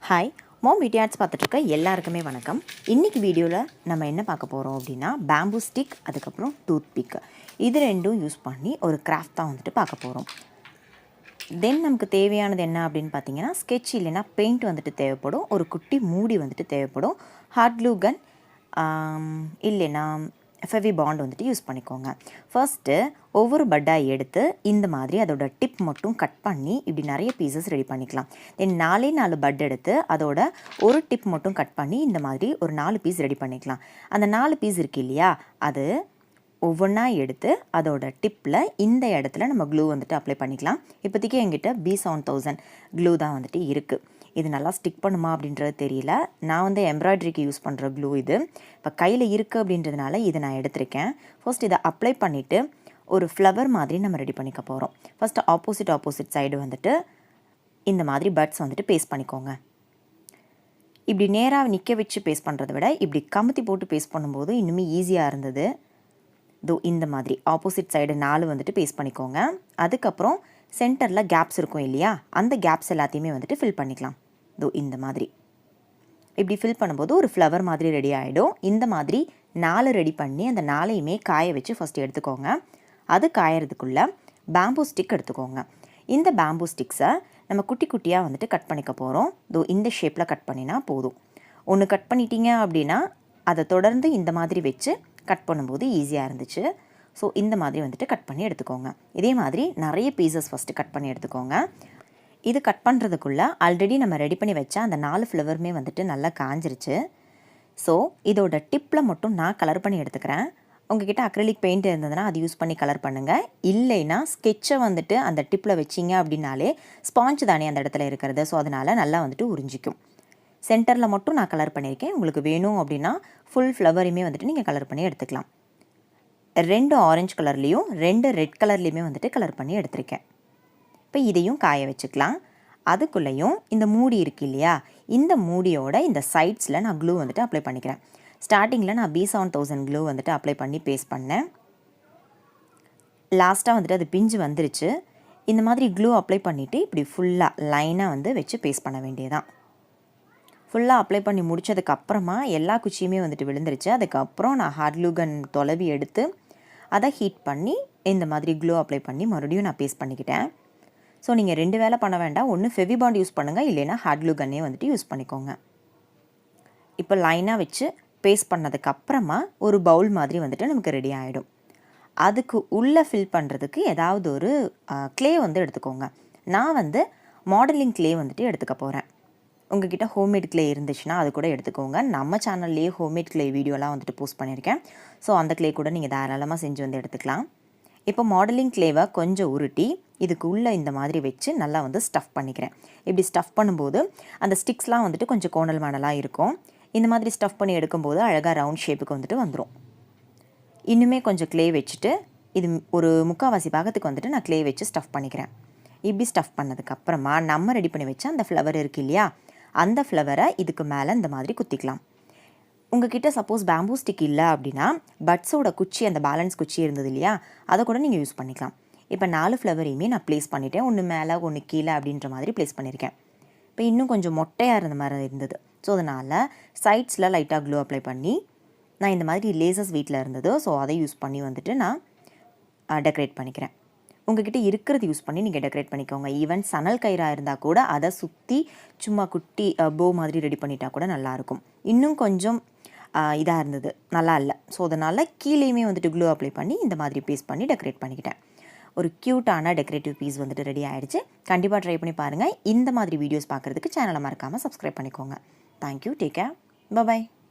Hi mom beauty arts பார்த்துட்ருக்க எல்லாருக்குமே வணக்கம். இன்றைக்கி வீடியோவில் நம்ம என்ன பார்க்க போகிறோம் அப்படின்னா பேம்பூ ஸ்டிக், அதுக்கப்புறம் டூத் பிக், இது ரெண்டும் யூஸ் பண்ணி ஒரு கிராஃப்ட் தான் வந்துட்டு பார்க்க போகிறோம். தென் நமக்கு தேவையானது என்ன அப்படின்னு பார்த்தீங்கன்னா, ஸ்கெட்ச் இல்லைன்னா பெயிண்ட் வந்துட்டு தேவைப்படும், ஒரு குட்டி மூடி வந்துட்டு தேவைப்படும், ஹாட் க்ளூ கன் இல்லைன்னா ஃபெவி பாண்ட் வந்துட்டு யூஸ் பண்ணிக்கோங்க. ஃபர்ஸ்ட்டு ஒவ்வொரு பட்டாக எடுத்து இந்த மாதிரி அதோட டிப் மட்டும் கட் பண்ணி இப்படி நிறைய பீசஸ் ரெடி பண்ணிக்கலாம். தென் 4 பட் எடுத்து அதோட ஒரு டிப் மட்டும் கட் பண்ணி இந்த மாதிரி ஒரு 4 பீஸ் ரெடி பண்ணிக்கலாம். அந்த 4 பீஸ் இருக்குது இல்லையா, அது ஒவ்வொன்றா எடுத்து அதோட டிப்பில் இந்த இடத்துல நம்ம க்ளூ வந்துட்டு அப்ளை பண்ணிக்கலாம். இப்போதைக்கு என்கிட்ட B7000 க்ளூ தான் வந்துட்டு இருக்குது. இது நல்லா ஸ்டிக் பண்ணுமா அப்படின்றது தெரியல. நான் வந்து எம்ப்ராய்டரிக்கு யூஸ் பண்ணுற க்ளூ இது. இப்போ கையில் இருக்குது அப்படின்றதுனால இதை நான் எடுத்திருக்கேன். ஃபர்ஸ்ட் இதை அப்ளை பண்ணிவிட்டு ஒரு ஃப்ளவர் மாதிரி நம்ம ரெடி பண்ணிக்க போகிறோம். ஃபஸ்ட்டு ஆப்போசிட் சைடு வந்துட்டு இந்த மாதிரி பட்ஸ் வந்துட்டு பேஸ்ட் பண்ணிக்கோங்க. இப்படி நேராக நிற்க வச்சு பேஸ்ட் பண்ணுறதை விட இப்படி கமுத்தி போட்டு பேஸ்ட் பண்ணும்போது இன்னுமே ஈஸியாக இருந்தது. இந்த மாதிரி ஆப்போசிட் சைடு 4 வந்துட்டு பேஸ்ட் பண்ணிக்கோங்க. அதுக்கப்புறம் சென்டரில் கேப்ஸ் இருக்கும் இல்லையா, அந்த கேப்ஸ் எல்லாத்தையுமே வந்துட்டு ஃபில் பண்ணிக்கலாம். இந்த மாதிரி இப்படி ஃபில் பண்ணும்போது ஒரு ஃப்ளவர் மாதிரி ரெடி ஆகிடும். இந்த மாதிரி 4 ரெடி பண்ணி அந்த 4ஐயுமே காய வச்சு ஃபஸ்ட்டு எடுத்துக்கோங்க. அது காயறதுக்குள்ளே பேம்பூ ஸ்டிக் எடுத்துக்கோங்க. இந்த பேம்பூ ஸ்டிக்ஸை நம்ம குட்டி குட்டியாக வந்துட்டு கட் பண்ணிக்க போகிறோம். இந்த ஷேப்பில் கட் பண்ணினா போதும். ஒன்று கட் பண்ணிட்டீங்க அப்படின்னா அதை தொடர்ந்து இந்த மாதிரி வச்சு கட் பண்ணும்போது ஈஸியாக இருந்துச்சு. ஸோ இந்த மாதிரி வந்துட்டு கட் பண்ணி எடுத்துக்கோங்க. இதே மாதிரி நிறைய பீசஸ் ஃபஸ்ட்டு கட் பண்ணி எடுத்துக்கோங்க. இது கட் பண்ணுறதுக்குள்ளே ஆல்ரெடி நம்ம ரெடி பண்ணி வச்ச அந்த 4 ஃப்ளவருமே வந்துட்டு நல்லா காஞ்சிருச்சு. ஸோ இதோட டிப்பில் மட்டும் நான் கலர் பண்ணி எடுத்துக்கிறேன். உங்ககிட்ட அக்ரிலிக் பெயிண்ட் இருந்ததுன்னா அது யூஸ் பண்ணி கலர் பண்ணுங்கள். இல்லைன்னா ஸ்கெட்சை வந்துட்டு அந்த டிப்பில் வச்சிங்க அப்படின்னாலே ஸ்பாஞ்ச் தானே அந்த இடத்துல இருக்கிறது, ஸோ அதனால் நல்லா வந்துட்டு உறிஞ்சிக்கும். சென்டரில் மட்டும் நான் கலர் பண்ணியிருக்கேன். உங்களுக்கு வேணும் அப்படின்னா ஃபுல் ஃப்ளவரையுமே வந்துட்டு நீங்கள் கலர் பண்ணி எடுத்துக்கலாம். 2 ஆரஞ்சு கலர்லேயும் 2 ரெட் கலர்லேயுமே வந்துட்டு கலர் பண்ணி எடுத்திருக்கேன். இப்போ இதையும் காய வச்சுக்கலாம். அதுக்குள்ளேயும் இந்த மூடி இருக்குது இல்லையா, இந்த மூடியோட இந்த சைட்ஸில் நான் க்ளூ வந்துட்டு அப்ளை பண்ணிக்கிறேன். ஸ்டார்டிங்கில் நான் B7000 க்ளூ வந்துட்டு அப்ளை பண்ணி பேஸ்ட் பண்ணேன். லாஸ்ட்டாக வந்துட்டு அது பிஞ்சு வந்துருச்சு. இந்த மாதிரி க்ளூ அப்ளை பண்ணிவிட்டு இப்படி ஃபுல்லாக லைனாக வந்து வச்சு பேஸ்ட் பண்ண வேண்டியதான். ஃபுல்லாக அப்ளை பண்ணி முடித்ததுக்கப்புறமா எல்லா குச்சியுமே வந்துட்டு விழுந்துருச்சு. அதுக்கப்புறம் நான் ஹாட் க்ளூ கன் தொலைவி எடுத்து அதை ஹீட் பண்ணி இந்த மாதிரி க்ளூ அப்ளை பண்ணி மறுபடியும் நான் பேஸ்ட் பண்ணிக்கிட்டேன். ஸோ நீங்கள் 2 வேலை பண்ண வேண்டாம். ஒன்று ஃபெவி பாண்ட் யூஸ் பண்ணுங்கள், இல்லைன்னா ஹாட் க்ளூ கன்னே வந்துட்டு யூஸ் பண்ணிக்கோங்க. இப்போ லைனாக வச்சு பேஸ்ட் பண்ணதுக்கப்புறமா ஒரு பவுல் மாதிரி வந்துட்டு நமக்கு ரெடி ஆகிடும். அதுக்கு உள்ளே ஃபில் பண்ணுறதுக்கு ஏதாவது ஒரு க்ளே வந்து எடுத்துக்கோங்க. நான் வந்து மாடலிங் க்ளே வந்துட்டு எடுத்துக்க போகிறேன். உங்ககிட்ட ஹோம்மேட் க்ளே இருந்துச்சுன்னா அது கூட எடுத்துக்கோங்க. நம்ம சேனல்லேயே ஹோம்மேட் க்ளே வீடியோலாம் வந்துட்டு போஸ்ட் பண்ணியிருக்கேன். ஸோ அந்த க்ளே கூட நீங்கள் தாராளமாக செஞ்சு வந்து எடுத்துக்கலாம். இப்போ மாடலிங் க்ளேவை கொஞ்சம் உருட்டி இதுக்கு உள்ளே இந்த மாதிரி வச்சு நல்லா வந்து ஸ்டஃப் பண்ணிக்கிறேன். இப்படி ஸ்டஃப் பண்ணும்போது அந்த ஸ்டிக்ஸ்லாம் வந்துட்டு கொஞ்சம் கோணல் மாடலாக இருக்கும். இந்த மாதிரி ஸ்டஃப் பண்ணி எடுக்கும்போது அழகாக ரவுண்ட் ஷேப்புக்கு வந்துட்டு வந்துடும். இன்னுமே கொஞ்சம் க்ளே வச்சுட்டு இது ஒரு 3/4 பாகத்துக்கு வந்துட்டு நான் க்ளே வச்சு ஸ்டஃப் பண்ணிக்கிறேன். இப்படி ஸ்டஃப் பண்ணதுக்கப்புறமா நம்ம ரெடி பண்ணி வச்ச அந்த ஃப்ளவர் இருக்குது இல்லையா, அந்த ஃப்ளவரை இதுக்கு மேலே இந்த மாதிரி குத்திக்கலாம். உங்ககிட்ட சப்போஸ் பேம்பூ ஸ்டிக் இல்லை அப்படின்னா பட்ஸோட குச்சி, அந்த பேலன்ஸ் குச்சி இருந்தது இல்லையா, அதை கூட நீங்கள் யூஸ் பண்ணிக்கலாம். இப்போ 4 ஃப்ளவரையுமே நான் ப்ளேஸ் பண்ணிவிட்டேன். ஒன்று மேலே ஒன்று கீழே அப்படின்ற மாதிரி ப்ளேஸ் பண்ணியிருக்கேன். இப்போ இன்னும் கொஞ்சம் மொட்டையாக இருந்த மாதிரி இருந்தது. ஸோ அதனால் சைட்ஸில் லைட்டாக க்ளூ அப்ளை பண்ணி நான் இந்த மாதிரி லேசஸ் வீட்டில் இருந்தது, ஸோ அதை யூஸ் பண்ணி வந்துட்டு நான் டெக்கரேட் பண்ணிக்கிறேன். உங்ககிட்ட இருக்கிறது யூஸ் பண்ணி நீங்கள் டெக்கரேட் பண்ணிக்கோங்க. ஈவன் சணல் கயிறாக இருந்தால் கூட அதை சுற்றி சும்மா குட்டி போ மாதிரி ரெடி பண்ணிட்டா கூட நல்லாயிருக்கும். இன்னும் கொஞ்சம் இதாக இருந்தது, நல்லா இல்லை. ஸோ அதனால் கீழேயுமே வந்துட்டு க்ளூ அப்ளை பண்ணி இந்த மாதிரி பேஸ்ட் பண்ணி டெக்கரேட் பண்ணிக்கிட்டேன். ஒரு க்யூட்டான டெக்கரேட்டிவ் பீஸ் வந்துட்டு ரெடி ஆகிடுச்சு. கண்டிப்பாக ட்ரை பண்ணி பாருங்கள். இந்த மாதிரி வீடியோஸ் பார்க்குறதுக்கு சேனலை மறக்காமல் சப்ஸ்கிரைப் பண்ணிக்கோங்க. Thank you, take care, by.